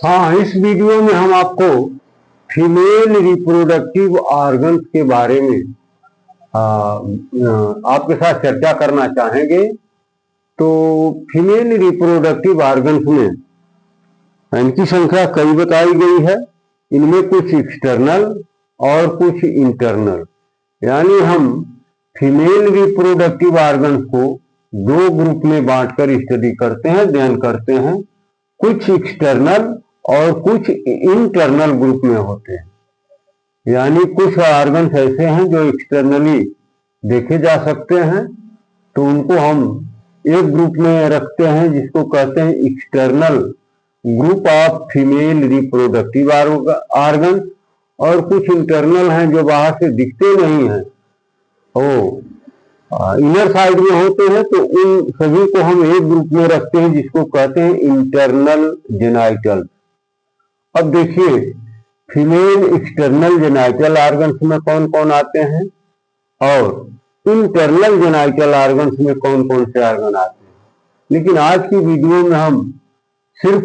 हाँ, इस वीडियो में हम आपको फीमेल रिप्रोडक्टिव ऑर्गन्स के बारे में आपके साथ चर्चा करना चाहेंगे। तो फीमेल रिप्रोडक्टिव ऑर्गन्स में इनकी संख्या कई बताई गई है। इनमें कुछ एक्सटर्नल और कुछ इंटरनल, यानी हम फीमेल रिप्रोडक्टिव ऑर्गन्स को दो ग्रुप में बांटकर स्टडी करते हैं, अध्ययन करते हैं। कुछ एक्सटर्नल और कुछ इंटरनल ग्रुप में होते हैं, यानी कुछ ऑर्गन्स ऐसे हैं जो एक्सटर्नली देखे जा सकते हैं, तो उनको हम एक ग्रुप में रखते हैं जिसको कहते हैं external group of female reproductive organ. और कुछ इंटरनल हैं जो बाहर से दिखते नहीं हैं, वो इनर साइड में होते हैं, तो उन सभी को हम एक ग्रुप में रखते हैं जिसको कहते हैं इंटरनल जेनाइटल। अब देखिए, फीमेल एक्सटर्नल जेनाइटल ऑर्गन्स में कौन कौन आते हैं और इंटरनल जेनाइटल ऑर्गन्स में कौन कौन से ऑर्गन आते हैं। लेकिन आज की वीडियो में हम सिर्फ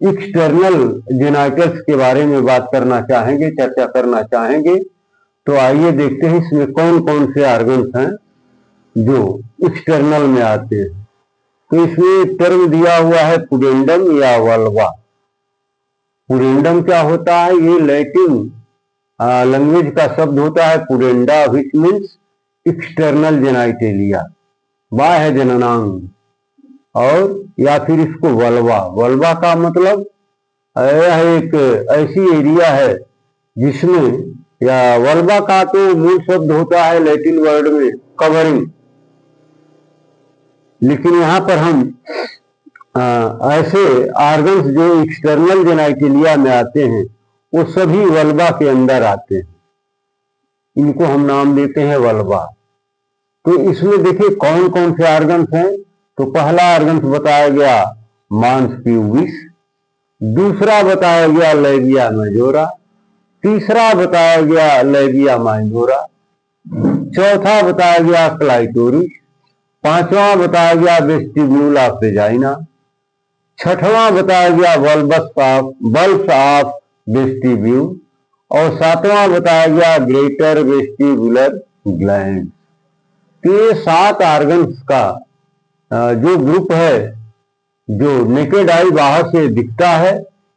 एक्सटर्नल जेनाइटल्स के बारे में बात करना चाहेंगे, चर्चा करना चाहेंगे। तो आइए देखते हैं इसमें कौन कौन से ऑर्गन्स हैं जो एक्सटर्नल में आते हैं। तो इसमें टर्म दिया हुआ है पुडेंडम या वल्वा। पुडेंडम क्या होता है? ये लैटिन लैंग्वेज का शब्द होता है पुडेंडा, विच मीन्स एक्सटर्नल जेनाइटेलिया, बाह्य जननांग। और या फिर इसको वल्वा, वल्वा का मतलब यह एक ऐसी एरिया है जिसमें, या वल्वा का तो मूल शब्द होता है लैटिन वर्ड में कवरिंग, लेकिन यहाँ पर हम ऐसे ऑर्गन्स जो एक्सटर्नल जेनाइटेलिया में आते हैं वो सभी वल्वा के अंदर आते हैं, इनको हम नाम देते हैं वल्वा। तो इसमें देखिए कौन कौन से ऑर्गन्स हैं। तो पहला ऑर्गन्स बताया गया मांस प्यूबिस, दूसरा बताया गया लेबिया मेजोरा, तीसरा बताया गया लेबिया माइनोरा, चौथा बताया गया क्लाइटोरिस, पांचवा बताया गया वेस्टिब्यूल ऑफ वेजाइना, छठवां बताया गया बल्ब्स ऑफ वेस्टिब्यूल, और सातवां बताया गया ग्रेटर वेस्टिबुलर ग्लैंड। तो ये 7 ऑर्गन्स का जो ग्रुप है, जो नेकेड आई बाहर से दिखता है,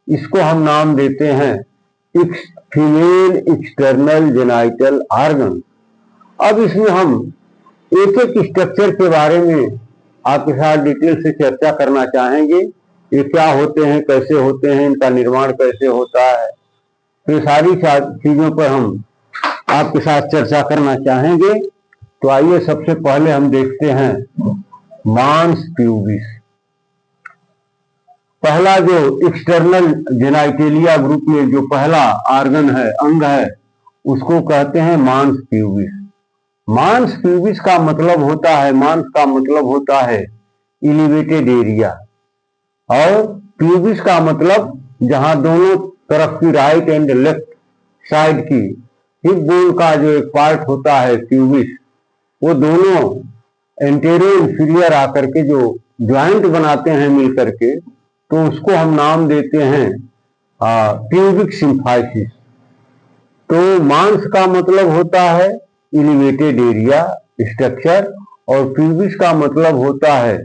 इसको हम नाम देते हैं फीमेल एक्सटर्नल जेनाइटल ऑर्गन। अब इसमें हम एक एक स्ट्रक्चर के बारे में आपके साथ डिटेल से चर्चा करना चाहेंगे। ये क्या होते हैं, कैसे होते हैं, इनका निर्माण कैसे होता है, तो सारी चीजों पर हम आपके साथ चर्चा करना चाहेंगे। तो आइए सबसे पहले हम देखते हैं मांस प्यूबिस। पहला जो एक्सटर्नल जेनाइटेलिया ग्रुप में जो पहला ऑर्गन है, अंग है, उसको कहते हैं मांस प्यूबिस। मांस प्यूबिस का मतलब होता है, मांस का मतलब होता है एलिवेटेड एरिया, और प्यूबिस का मतलब जहां दोनों तरफ की राइट एंड लेफ्ट साइड की हिप बोन का जो एक पार्ट होता है प्यूबिस, वो दोनों एंटेरियर इंफीरियर आकर के जो ज्वाइंट बनाते हैं मिल करके, तो उसको हम नाम देते हैं प्यूबिक सिम्फाइसिस। तो मांस का मतलब होता है एलिवेटेड एरिया स्ट्रक्चर, और प्यूबिस का मतलब होता है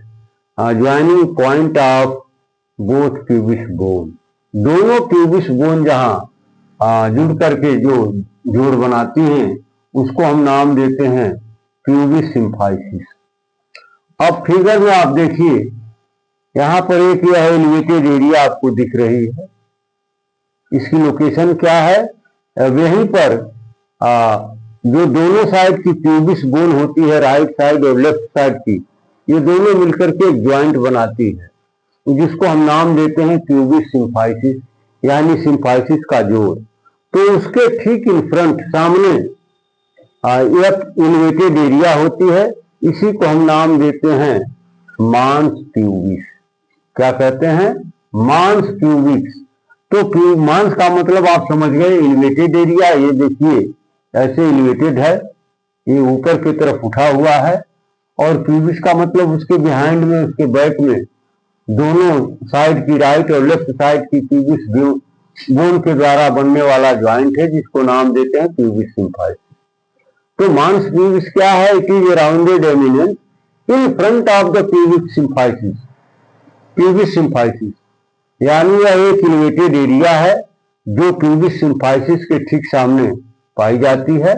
joining point of both pubis bone. दोनों प्यूबिस बोन जहां जुड़ करके जो जोड़ बनाती हैं, उसको हम नाम देते हैं प्यूबिस सिम्फाइसिस। अब फिगर में आप देखिए, यहां पर एक यह एलिवेटेड एरिया आपको दिख रही है, इसकी लोकेशन क्या है? वहीं पर जो दोनों साइड की प्यूबिस बोन होती है, राइट साइड और लेफ्ट साइड की, ये दोनों मिलकर के एक ज्वाइंट बनाती है, जिसको हम नाम देते हैं प्यूबिस सिम्फाइसिस, यानी सिम्फाइसिस का जोड़। तो उसके ठीक इन फ्रंट सामने एक एलिवेटेड एरिया होती है, इसी को हम नाम देते हैं मांस प्यूबिस। क्या कहते हैं? मांस प्यूबिक्स। तो मांस का मतलब आप समझ गए, एलिवेटेड एरिया। ये देखिए ऐसे एलिवेटेड है, ये ऊपर की तरफ उठा हुआ है, और प्यूबिस का मतलब उसके बिहाइंड में, उसके बैक में दोनों साइड की राइट और लेफ्ट साइड की प्यूबिस बोन के द्वारा बनने वाला ज्वाइंट है, जिसको नाम देते हैं प्यूबिस सिम्फाइसिस। तो मांस प्यूबिस क्या है? It is rounded eminence in front of the pubic symphysis. Pubis symphysis यानी यह एक इलेवेटेड एरिया है जो प्यूबिस सिम्फाइसिस के ठीक सामने पाई जाती है।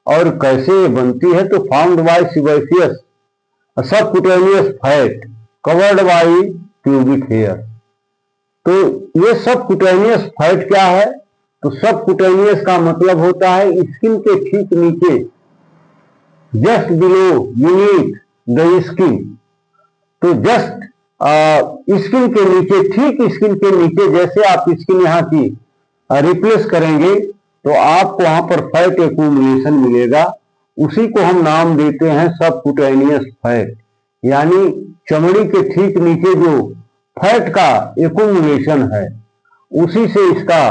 और कैसे बनती है? तो found by sebaceous subcutaneous fat covered by pubic hair. तो ये सबक्यूटेनियस फैट क्या है? तो सबक्यूटेनियस का मतलब होता है स्किन के ठीक नीचे, just below beneath the skin. तो जस्ट स्किन के नीचे, ठीक स्किन के नीचे, जैसे आप स्किन यहाँ की रिप्लेस करेंगे तो आपको वहां पर फैट एक्यूमुलेशन मिलेगा। उसी को हम नाम देते हैं सबक्यूटेनियस फैट, यानी चमड़ी के ठीक नीचे जो फैट का एक्यूमुलेशन है उसी से इसका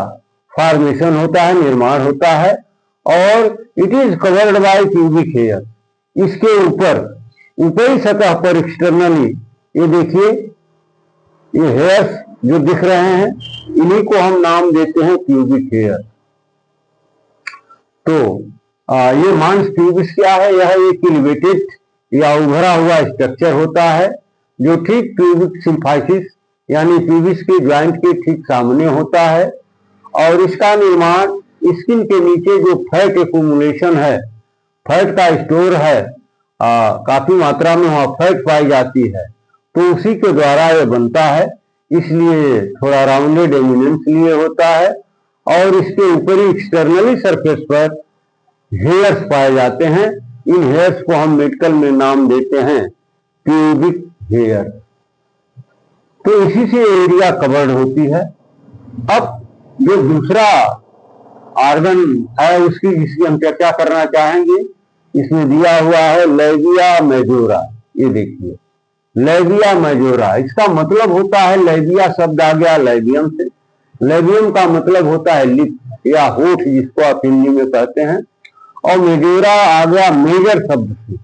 फॉर्मेशन होता है, निर्माण होता है। और it is covered by pubic hair. इसके ऊपर ऊपरी सतह पर एक्सटर्नली ये देखिए, ये हेयर्स जो दिख रहे हैं इन्हीं को हम नाम देते हैं प्यूबिक हेयर। तो ये मांस प्यूबिस क्या है? यह एक इलिवेटेड या उभरा हुआ स्ट्रक्चर होता है जो ठीक प्यूबिक सिम्फाइसिस यानी प्यूबिस के ज्वाइंट के ठीक सामने होता है। और इसका निर्माण स्किन के नीचे जो फैट एक्यूमुलेशन है, फैट का स्टोर है, काफी मात्रा में वहां फैट पाई जाती है, तो उसी के द्वारा यह बनता है। इसलिए थोड़ा राउंडेड एमिनेंस लिए होता है और इसके ऊपरी एक्सटर्नली सरफेस पर हेयर्स पाए जाते हैं। इन हेयर्स को हम मेडिकल में नाम देते हैं प्यूबिक हेयर। तो इसी से एरिया कवर्ड होती है। अब जो दूसरा ऑर्गन है उसकी जिसकी हम चर्चा करना चाहेंगे, इसमें दिया हुआ है लेबिया मेजोरा। ये देखिए लेबिया मेजोरा, इसका मतलब होता है, लेबिया शब्द आ गया लेबियम से। लेबियम का मतलब होता है लिप या होठ, जिसको आप हिंदी में कहते हैं। और मेजोरा आ गया मेजर शब्द से,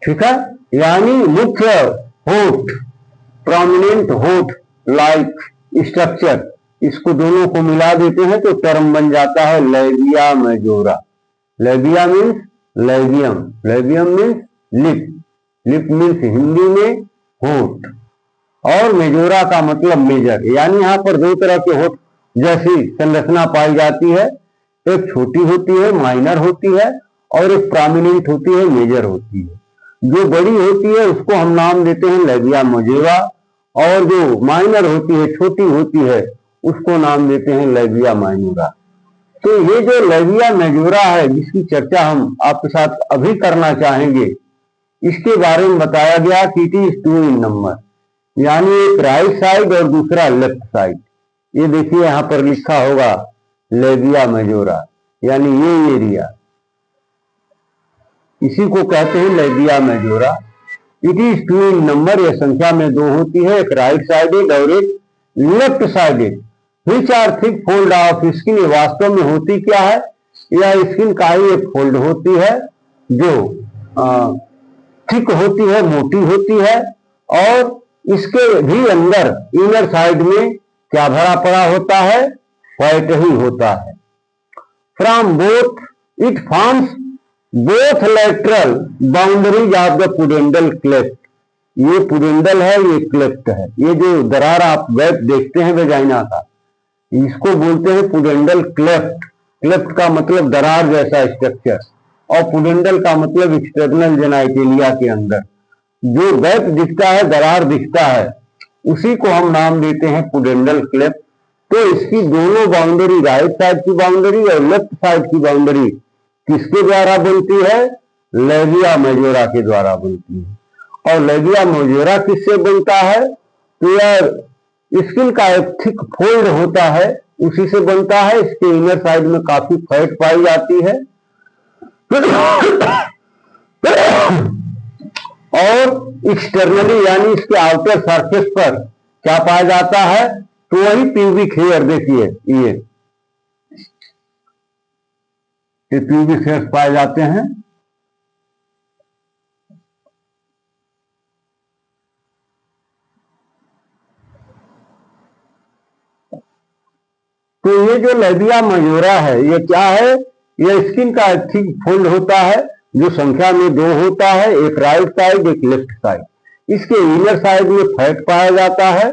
ठीक है, यानी मुख्य होठ, प्रोमिनेंट होठ लाइक स्ट्रक्चर। इसको दोनों को मिला देते हैं तो टर्म बन जाता है labia majora. लेबिया means labium, labium means lip, lip means Hindi में होठ, और मेजोरा का मतलब मेजर। यानी यहाँ पर दो तरह के होठ जैसी संरचना पाई जाती है, एक छोटी होती है माइनर होती है, और एक प्रोमिनेंट होती है मेजर होती है। जो बड़ी होती है उसको हम नाम देते हैं लेबिया मेजोरा, और जो माइनर होती है, छोटी होती है, उसको नाम देते हैं लेबिया माइनोरा। तो ये जो लेबिया मेजोरा है जिसकी चर्चा हम आपके साथ अभी करना चाहेंगे, इसके बारे में बताया गया कि इट इज 2 इन नंबर, यानी एक राइट साइड और दूसरा लेफ्ट साइड। ये देखिए यहां पर लिखा होगा लेबिया मेजोरा, यानी ये एरिया, इसी को कहते हैं labia majora. It is 2 in number, यह संख्या में 2 होती है, एक राइट साइडेड और एक left sided. Which are thick fold of skin. वास्तव में होती क्या है? यह स्किन का ही एक फोल्ड होती है जो थिक होती है, मोटी होती है, और इसके भी अंदर इनर साइड में क्या भरा पड़ा होता है? फैट ही होता है। From both it forms both lateral boundaries of the pudendal cleft. ये पुडेंडल है, ये क्लेफ्ट है। ये जो दरार आप गैप देखते हैं वेजाइना का, इसको बोलते हैं पुडेंडल क्लेफ्ट। क्लेफ्ट का मतलब दरार जैसा स्ट्रक्चर, और पुडेंडल का मतलब एक्सटर्नल जेनाइटेलिया के अंदर जो गैप दिखता है, दरार दिखता है, उसी को हम नाम देते हैं पुडेंडल क्लेफ्ट। तो इसकी दोनों बाउंड्री, राइट साइड की बाउंड्री और लेफ्ट साइड की बाउंड्री किसके द्वारा बनती है? लेबिया मेजोरा के द्वारा बनती है। और लेबिया मेजोरा किससे बनता है? तो यार स्किन का एक थिक फोल्ड होता है, उसी से बनता है। इसके इनर साइड में काफी फैट पाई जाती है और एक्सटर्नली यानी इसके आउटर सरफेस पर क्या पाया जाता है? तो वही प्यूबिक हेयर। देखिए ये प्यूबिक हेयर पाए जाते हैं। तो ये जो लेबिया मेजोरा है ये क्या है, ये स्किन का थिक फोल्ड होता है जो संख्या में 2 होता है, एक राइट साइड एक लेफ्ट साइड। इसके इनर साइड में फैट पाया जाता है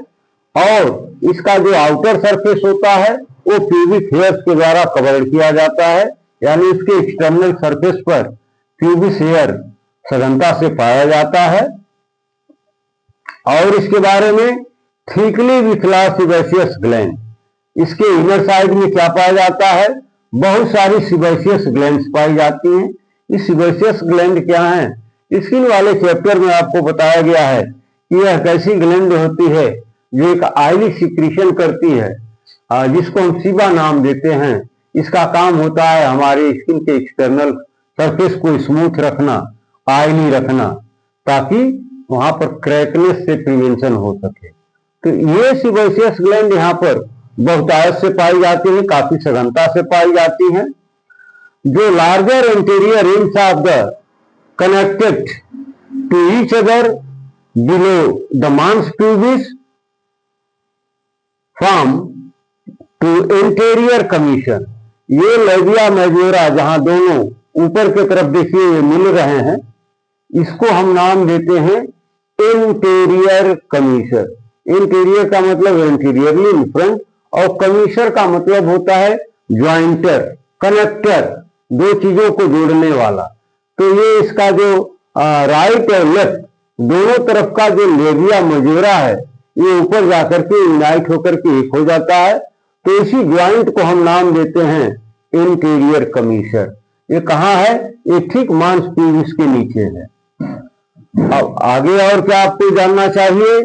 और इसका जो आउटर सरफेस होता है वो प्यूबिक हेयर्स के द्वारा कवर किया जाता है, यानी इसके एक्सटर्नल सरफेस पर प्यूबिक हेयर सघनता से पाया जाता है। और इसके बारे में थिकली विथला सिबेशियस ग्लैंड, इसके इनर साइड में क्या पाया जाता है, बहुत सारी सिबेशियस ग्लैंड्स पाई जाती हैं। इस सिबेशियस ग्लैंड क्या है, स्किन वाले चैप्टर में आपको बताया गया है कि यह कैसी ग्लैंड होती है जो एक ऑयली सिक्रीशन करती है, जिसको हम सीबा नाम देते हैं। इसका काम होता है हमारे स्किन के एक्सटर्नल सरफेस को स्मूथ रखना, ऑयली रखना, ताकि वहां पर क्रैकनेस से प्रिवेंशन हो सके। तो ये सिबेशियस ग्लैंड यहाँ पर बहुतायत से पाई जाती है, काफी सघनता से पाई जाती है। जो larger anterior rims of the connected to each other below the mons pubis from to anterior commissure. ये लेबिया मेजोरा जहां दोनों ऊपर की तरफ देखिए ये मिल रहे हैं, इसको हम नाम देते हैं इंटीरियर कमीशर। इंटीरियर का मतलब एंटीरियरली इन फ्रंट और कमीशर का मतलब होता है ज्वाइंटर, कनेक्टर, दो चीजों को जोड़ने वाला। तो ये इसका जो राइट और लेफ्ट दोनों तरफ का जो लेबिया मेजोरा है ये ऊपर जाकर के यूनाइट होकर के एक हो जाता है। तो इसी ज्वाइंट को हम नाम देते हैं इंटीरियर कमीशर। ये कहाँ है, ये ठीक मांसपेशियों के नीचे है। अब आगे और क्या आपको जानना चाहिए,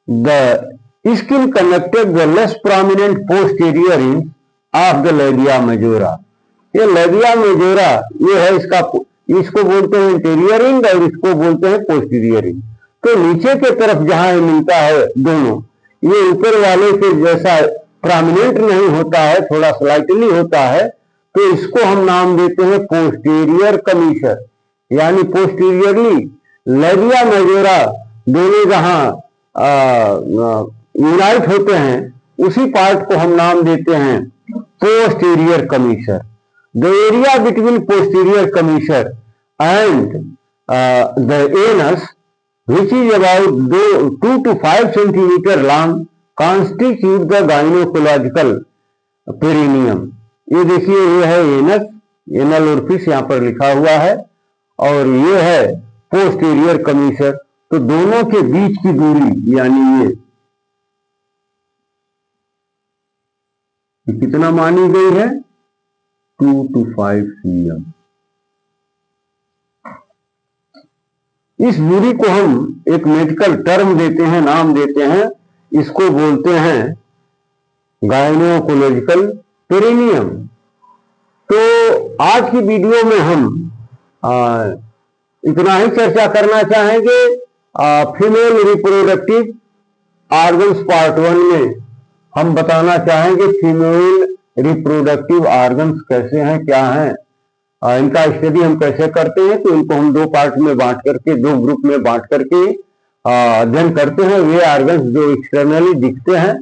the skin connected the less prominent posterior ring of the labia majora. ये लेबिया मेजोरा ये है इसको बोलते हैं इंटीरियर रिंग और इसको बोलते हैं पोस्टीरियर रिंग। तो नीचे के तरफ जहां मिलता है दोनों, ये ऊपर वाले के जैसा प्रोमिनेंट नहीं होता है, थोड़ा स्लाइटली होता है, तो इसको हम नाम देते हैं पोस्टीरियर कमीशर। यानी पोस्टीरियरली लेबिया मेजोरा दोनों जहां यूनाइट होते हैं उसी पार्ट को हम नाम देते हैं posterior commissure. The area between posterior commissure and the anus which is about 2 to 5 centimeter long constitute the gynecological perineum। ये देखिए ये है एनस, एनल ओरिफिस यहाँ पर लिखा हुआ है, और ये है पोस्टीरियर कमीशर। तो दोनों के बीच की दूरी यानी ये कितना मानी गई है, 2 to 5 cm। इस दूरी को हम एक मेडिकल टर्म देते हैं, नाम देते हैं, इसको बोलते हैं गायनोकोलॉजिकल पेरिनियम। तो आज की वीडियो में हम इतना ही चर्चा करना चाहेंगे। फीमेल रिप्रोडक्टिव ऑर्गन्स पार्ट 1 में हम बताना चाहेंगे फीमेल रिप्रोडक्टिव ऑर्गन्स कैसे हैं, क्या हैं, इनका स्टडी हम कैसे करते हैं। तो इनको हम 2 पार्ट में बांट करके, 2 ग्रुप में बांट करके अध्ययन करते हैं। वे ऑर्गन्स जो एक्सटर्नली दिखते हैं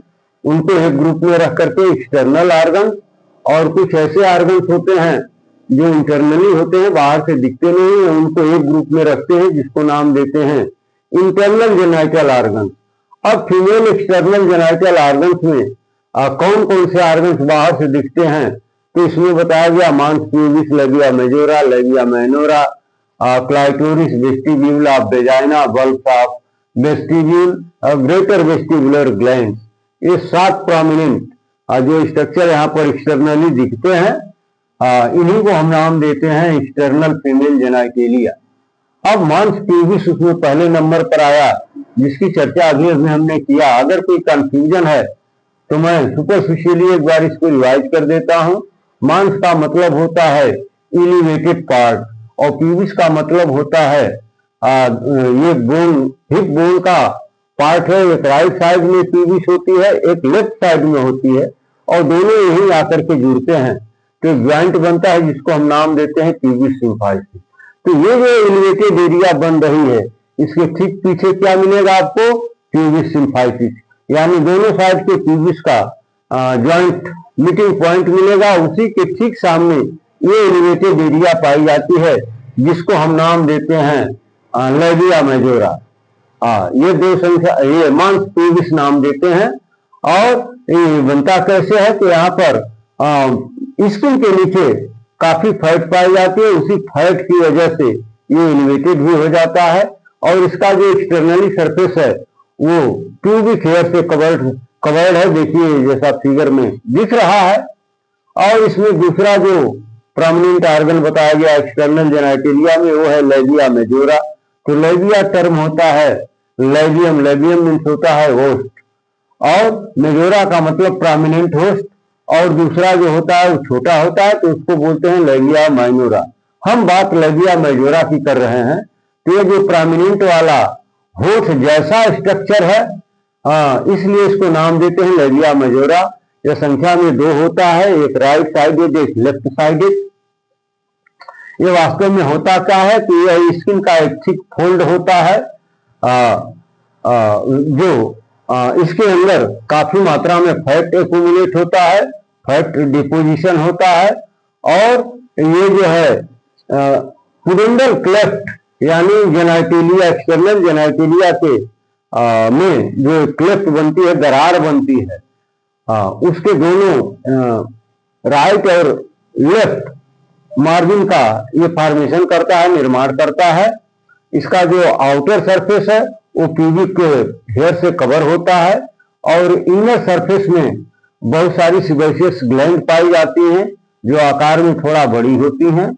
उनको एक ग्रुप में रख करके एक्सटर्नल ऑर्गन, और कुछ ऐसे ऑर्गन्स होते हैं जो इंटरनली होते हैं, बाहर से दिखते नहीं है, उनको एक ग्रुप में रखते हैं जिसको नाम देते हैं इंटरनल जेनाइटल ऑर्गन। अब फीमेल एक्सटर्नल जेनाइटल ऑर्गन्स में कौन कौन से ऑर्गन्स बाहर से दिखते हैं, तो इसमें बताया गया मांस pubis, labia majora, labia minora, clitoris, vestibule of vagina, bulb of vestibule, greater vestibular glands. ये 7 प्रोमिनेंट जो स्ट्रक्चर यहाँ पर एक्सटर्नली दिखते हैं, इन्हीं को हम नाम देते हैं एक्सटर्नल फीमेल जेनाइटेलिया। अब मांस प्यूबिस उसमें पहले नंबर पर आया, जिसकी चर्चा अभी हमने किया। अगर कोई कंफ्यूजन है तो मैं सुपरफिशियली एक बार इसको रिवाइज कर देता हूं। मांस का मतलब होता है इलिवेटेड पार्ट, और प्यूबिस का मतलब होता है ये बोन, हिप बोन का पार्ट है। एक राइट साइड में प्यूबिस होती है, एक लेफ्ट साइड में होती है, और दोनों यही आकर के जुड़ते हैं तो ज्वाइंट बनता है जिसको हम नाम देते हैं प्यूबिस सिम्फाइसिस। तो ये जो एलिवेटेड एरिया बन रही है, इसके ठीक पीछे क्या मिलेगा आपको, प्यूबिस सिम्फाइसिस। यानी दोनों साइड के प्यूबिस का ज्वाइंट मीटिंग पॉइंट मिलेगा, उसी के ठीक सामने ये एलिवेटेड एरिया पाई जाती है, जिसको हम नाम देते हैं लेबिया मेजोरा। ये दो संख्या, ये मांस पेविस नाम देते हैं। और ये बनता कैसे है तो यहाँ पर स्किन के नीचे काफी फैट पाई जाती है, उसी फैट की वजह से ये एलिवेटेड भी हो जाता है। और इसका जो एक्सटर्नली सरफेस है वो प्यूबिक हेयर से कवर्ड है, देखिए जैसा फिगर में दिख रहा है। और इसमें दूसरा जो प्रोमिनेंट ऑर्गन बताया गया एक्सटर्नल जेनाइटेलिया में, वो है लेबिया मेजोरा। तो लेबिया टर्म होता है लेबियम, लेबियम मीन्स होता है होस्ट, और मेजोरा का मतलब प्रोमिनेंट होस्ट। और दूसरा जो होता है वो छोटा होता है, तो उसको बोलते हैं लेबिया माइनोरा। हम बात लेबिया मेजोरा की कर रहे हैं। तो ये जो प्रोमिनेंट वाला होठ जैसा स्ट्रक्चर है, इसलिए इसको नाम देते हैं लेबिया मेजोरा। यह संख्या में 2 होता है, एक राइट साइडेड एक लेफ्ट साइडेड। ये वास्तव में होता क्या है कि यह स्किन का एक थिक फोल्ड होता है, जो इसके अंदर काफी मात्रा में फैट एक्यूमुलेट होता है, फैट डिपोजिशन होता है। और ये जो है पुडेंडल क्लेफ्ट यानी जेनाइटेलिया, एक्सटर्नल जेनाइटेलिया के में जो क्लेफ्ट बनती है, दरार बनती है, उसके दोनों राइट और लेफ्ट मार्जिन का ये फॉर्मेशन करता है, निर्माण करता है। इसका जो आउटर सरफेस है वो प्यूबिक हेयर से कवर होता है, और इनर सरफेस में बहुत सारी सिबेशियस ग्लैंड पाई जाती हैं, जो आकार में थोड़ा बड़ी होती हैं।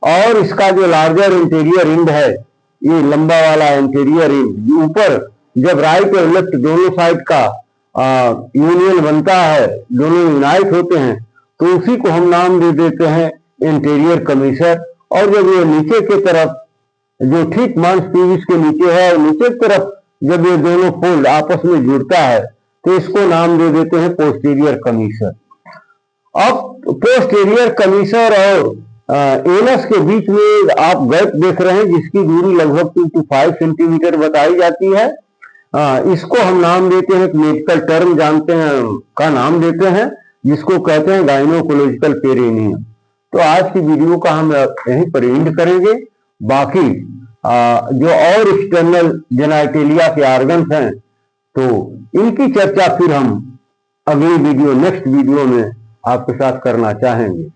और इसका जो लार्जर इंटीरियर इंड है, ये लंबा वाला इंटीरियर इंड, ऊपर जब राइट और लेफ्ट दोनों साइड का यूनियन बनता है, दोनों यूनाइट होते हैं, तो उसी को हम नाम दे देते हैं इंटीरियर कमीसर। और जब ये नीचे की तरफ, जो ठीक मांस पेविस के नीचे है, नीचे की तरफ जब ये दोनों फोल्ड आपस में जुड़ता है, तो इसको नाम दे देते हैं पोस्टीरियर कमीसर। अब पोस्टीरियर कमीसर और एनस के बीच में आप गैप देख रहे हैं, जिसकी दूरी लगभग 2 to 5 सेंटीमीटर बताई जाती है। इसको हम नाम देते हैं, मेडिकल टर्म जानते हैं का नाम देते हैं, जिसको कहते हैं गाइनोकोलॉजिकल पेरिनियम। तो आज की वीडियो का हम यहीं पर एंड करेंगे। बाकी जो और एक्सटर्नल जेनाइटेलिया के ऑर्गन्स हैं, तो इनकी चर्चा फिर हम अगली वीडियो, नेक्स्ट वीडियो में आपके साथ करना चाहेंगे।